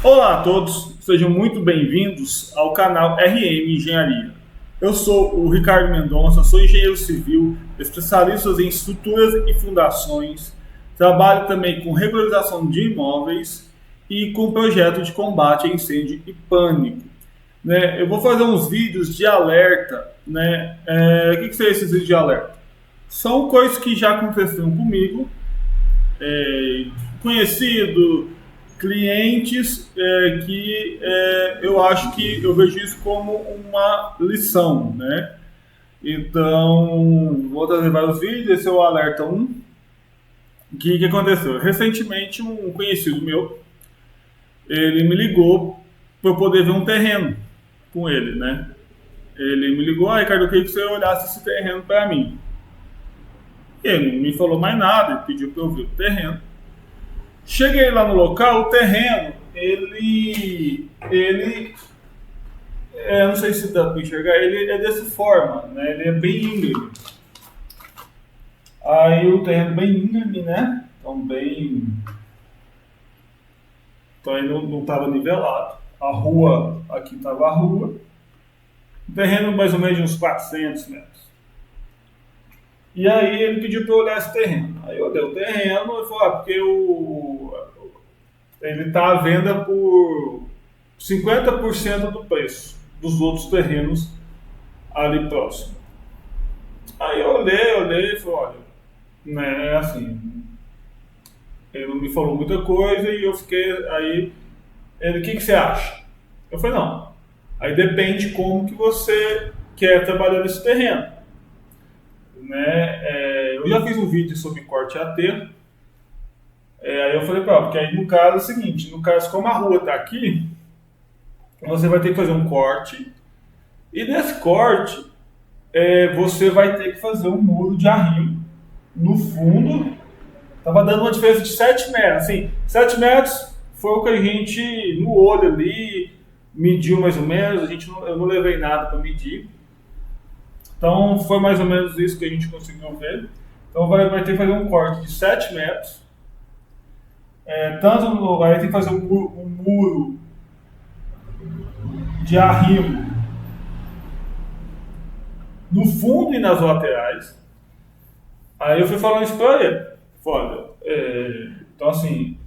Olá a todos, sejam muito bem-vindos ao canal RM Engenharia. Eu sou o Ricardo Mendonça, sou engenheiro civil, especialista em estruturas e fundações, trabalho também com regularização de imóveis e com projeto de combate a incêndio e pânico. Eu vou fazer uns vídeos de alerta. O que são esses vídeos de alerta? São coisas que já aconteceram comigo, conhecido, clientes eu acho que eu vejo isso como uma lição, né? Então, vou trazer vários vídeos, esse é o alerta 1. O que aconteceu? Recentemente, um conhecido meu, ele me ligou para eu poder ver um terreno com ele, né? Ele me ligou, Ricardo, eu queria que você olhasse esse terreno para mim. Ele não me falou mais nada, ele pediu para eu ver o terreno. Cheguei lá no local, o terreno, não sei se dá para enxergar, ele é dessa forma, né? Ele é bem íngreme. Aí o terreno bem íngreme, né? Então aí não estava nivelado. A rua, aqui estava a rua. O terreno mais ou menos de uns 400 metros. E aí ele pediu para eu olhar esse terreno. Aí eu olhei o terreno e falei, porque ele está à venda por 50% do preço dos outros terrenos ali próximo. Aí eu olhei e falei, olha, né, assim, ele não me falou muita coisa e eu fiquei, aí, ele, o que você acha? Eu falei, não, aí depende como que você quer trabalhar nesse terreno. Eu já fiz um vídeo sobre corte AT. Aí eu falei para porque aí no caso é o seguinte, no caso como a rua está aqui, você vai ter que fazer um corte e nesse corte você vai ter que fazer um muro de arrimo no fundo. Tava dando uma diferença de 7 metros, assim, 7 metros foi o que a gente no olho ali mediu mais ou menos, eu não levei nada para medir. Então foi mais ou menos isso que a gente conseguiu ver. Então vai ter que fazer um corte de 7 metros. Aí tem que fazer um muro de arrimo no fundo e nas laterais. Aí eu fui falando isso para ele. Olha, então assim,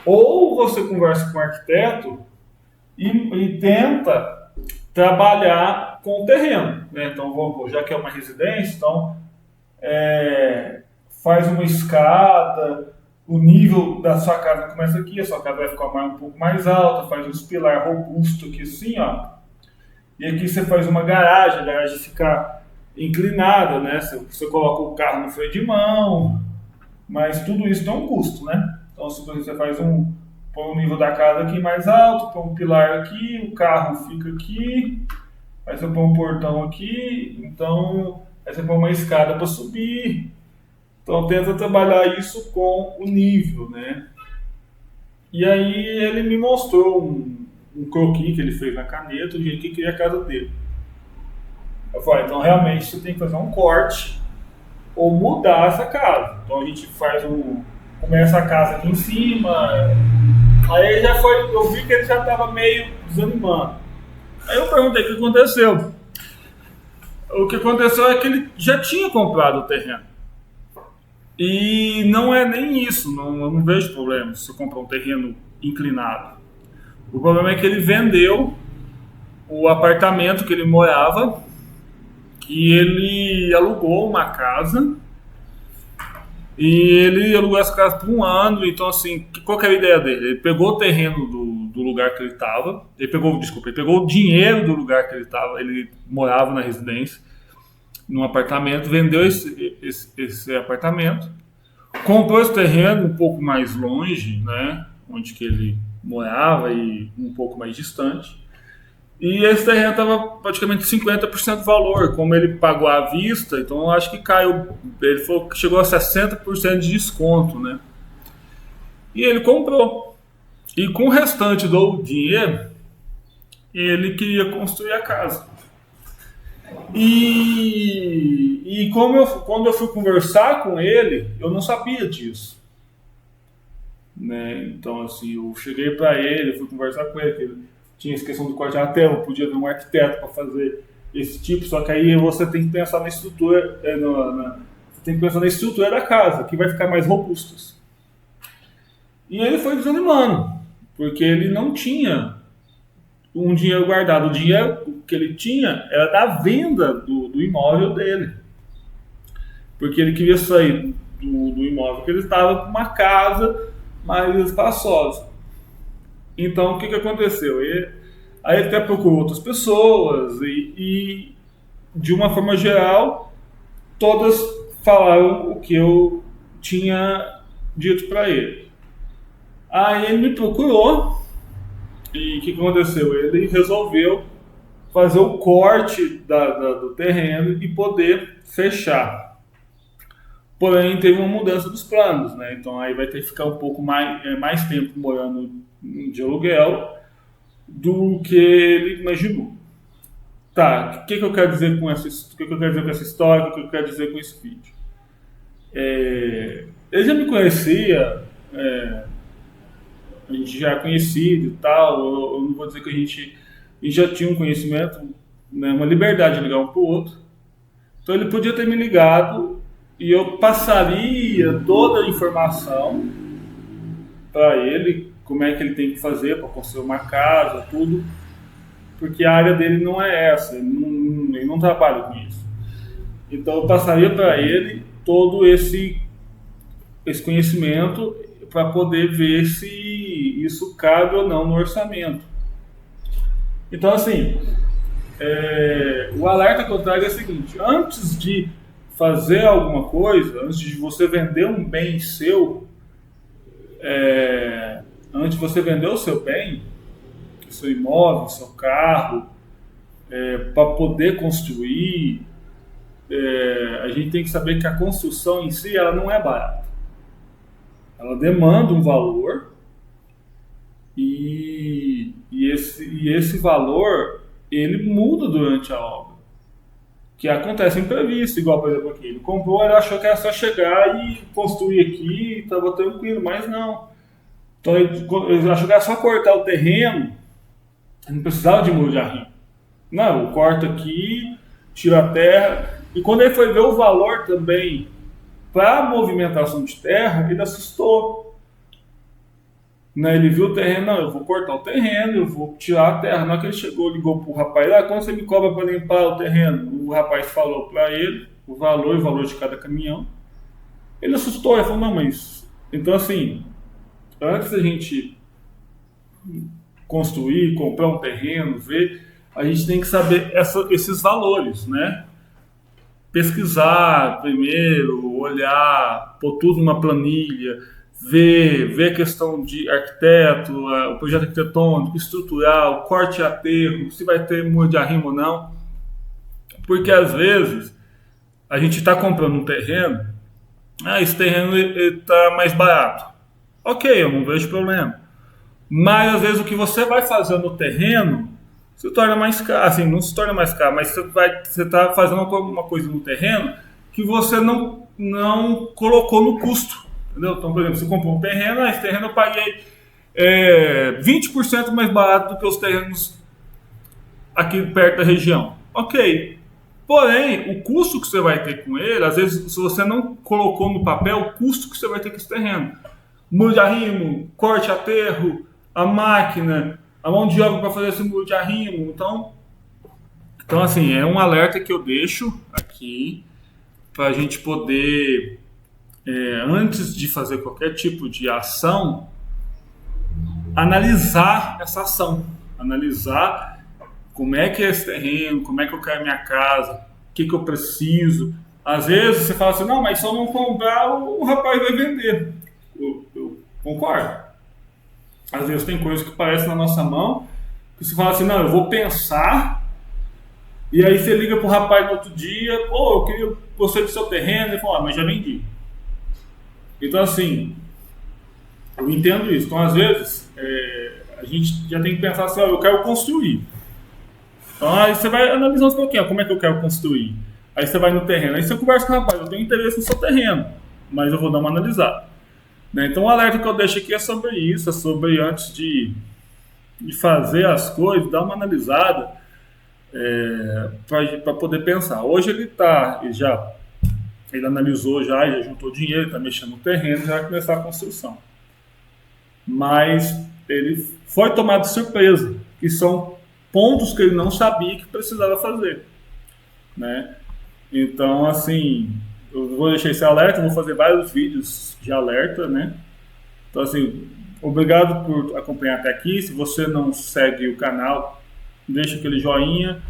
ou você conversa com o arquiteto e tenta trabalhar com o terreno, né? Então, já que é uma residência, então faz uma escada, o nível da sua casa começa aqui, a sua casa vai ficar um pouco mais alta, faz uns pilar robusto aqui assim, ó. E aqui você faz uma garagem, a garagem fica inclinada, né? Você coloca o carro no freio de mão, mas tudo isso tem um custo, né? Então, se você põe o nível da casa aqui mais alto, põe um pilar aqui, o carro fica aqui, aí você põe um portão aqui, então aí você põe uma escada para subir. Então tenta trabalhar isso com o nível, né? E aí ele me mostrou um croquis que ele fez na caneta, do jeito que queria a casa dele. Eu falei, então realmente você tem que fazer um corte ou mudar essa casa. Então a gente começa a casa aqui em cima. Aí eu vi que ele já estava meio desanimando. Aí eu perguntei o que aconteceu. O que aconteceu é que ele já tinha comprado o terreno. E não é nem isso, eu não vejo problema se você comprar um terreno inclinado. O problema é que ele vendeu o apartamento que ele morava e ele alugou uma casa. E ele alugou essa casa por 1 ano, então assim, qual que era a ideia dele? Ele pegou o terreno do lugar que ele estava, ele pegou o dinheiro do lugar que ele estava, ele morava na residência, num apartamento, vendeu esse apartamento, comprou esse terreno um pouco mais longe, né, onde que ele morava e um pouco mais distante, e esse terreno estava praticamente 50% do valor, como ele pagou à vista, então eu acho que caiu, ele falou que chegou a 60% de desconto, né, e ele comprou, e com o restante do dinheiro, ele queria construir a casa. E quando eu fui conversar com ele, eu não sabia disso. né? Então, assim, eu cheguei para ele, fui conversar com ele, que ele tinha essa questão do corte da terra, eu podia ver um arquiteto para fazer esse tipo, só que aí você tem que pensar na estrutura, você tem que pensar na estrutura da casa, que vai ficar mais robusta. E ele foi desanimando, porque ele não tinha um dinheiro guardado. O dinheiro que ele tinha era da venda do imóvel dele. Porque ele queria sair do imóvel que ele estava para uma casa mais espaçosa. Então, o que aconteceu? Aí ele até procurou outras pessoas e, de uma forma geral, todas falaram o que eu tinha dito para ele. Aí ele me procurou e o que aconteceu? Ele resolveu fazer o corte do terreno e poder fechar. Porém, teve uma mudança dos planos, né? Então aí vai ter que ficar um pouco mais tempo morando de aluguel do que ele imaginou. Tá, o que eu quero dizer com essa história? O que eu quero dizer com esse vídeo? Ele já me conhecia, a gente já é conhecido e tal. Eu não vou dizer que a gente já tinha um conhecimento, né, uma liberdade de ligar um para o outro. Então ele podia ter me ligado e eu passaria toda a informação para ele, como é que ele tem que fazer para construir uma casa, tudo, porque a área dele não é essa, ele não trabalha com isso. Então eu passaria para ele todo esse conhecimento para poder ver se isso cabe ou não no orçamento. Então, assim, o alerta que eu trago é o seguinte: antes de fazer alguma coisa, antes de você vender um bem seu, antes de você vender o seu bem, o seu imóvel, o seu carro, para poder construir, a gente tem que saber que a construção em si ela não é barata. Ela demanda um valor e esse valor ele muda durante a obra. Que acontece imprevisto, igual por exemplo aqui. Ele comprou, ele achou que era só chegar e construir aqui e estava tranquilo, mas não. Então ele achou que era só cortar o terreno, não precisava de muro de arrimo. Não, eu corto aqui, tiro a terra. E quando ele foi ver o valor também para a movimentação de terra, ele assustou. Né? Ele viu o terreno, não, eu vou cortar o terreno, eu vou tirar a terra. Na hora que ele chegou, ligou para o rapaz, quando você me cobra para limpar o terreno? O rapaz falou para ele o valor de cada caminhão. Ele assustou, ele falou, não, mas... Então assim, antes da gente construir, comprar um terreno, ver, a gente tem que saber esses valores, né? Pesquisar primeiro, olhar, pôr tudo numa planilha, ver a questão de arquiteto, o projeto arquitetônico, estrutural, corte e aterro, se vai ter muro de arrimo ou não. Porque às vezes a gente está comprando um terreno, esse terreno está mais barato. Ok, eu não vejo problema. Mas às vezes o que você vai fazer no terreno se torna mais caro, assim, não se torna mais caro, mas você está fazendo uma coisa no terreno que você não colocou no custo. Entendeu? Então, por exemplo, você comprou um terreno, esse terreno eu paguei 20% mais barato do que os terrenos aqui perto da região. Ok. Porém, o custo que você vai ter com ele, às vezes, se você não colocou no papel, o custo que você vai ter com esse terreno. Muro de arrimo, corte, aterro, a máquina, a mão de obra para fazer esse muro de arrimo. Então, assim, é um alerta que eu deixo aqui para a gente poder... antes de fazer qualquer tipo de ação, analisar essa ação, analisar como é que é esse terreno, como é que eu quero a minha casa, o que eu preciso. Às vezes você fala assim, não, mas se eu não comprar, o rapaz vai vender. Eu concordo. Às vezes tem coisas que aparecem na nossa mão, que você fala assim, não, eu vou pensar, e aí você liga pro rapaz no outro dia, eu queria você do seu terreno, ele fala, mas já vendi. Então, assim, eu entendo isso. Então, às vezes, a gente já tem que pensar assim, eu quero construir. Então, aí você vai analisando um pouquinho, como é que eu quero construir. Aí você vai no terreno, aí você conversa com o rapaz, eu tenho interesse no seu terreno, mas eu vou dar uma analisada. né? Então o alerta que eu deixo aqui é sobre isso, é sobre antes de fazer as coisas, dar uma analisada para poder pensar. Hoje ele analisou já juntou dinheiro, está mexendo no terreno, já vai começar a construção. Mas ele foi tomado de surpresa, que são pontos que ele não sabia que precisava fazer, né? Então, assim, eu vou deixar esse alerta, vou fazer vários vídeos de alerta, né? Então, assim, obrigado por acompanhar até aqui. Se você não segue o canal, deixa aquele joinha.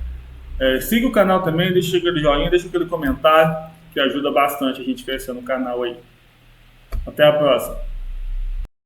Siga o canal também, deixa aquele joinha, deixa aquele comentário, que ajuda bastante a gente crescer no canal aí. Até a próxima.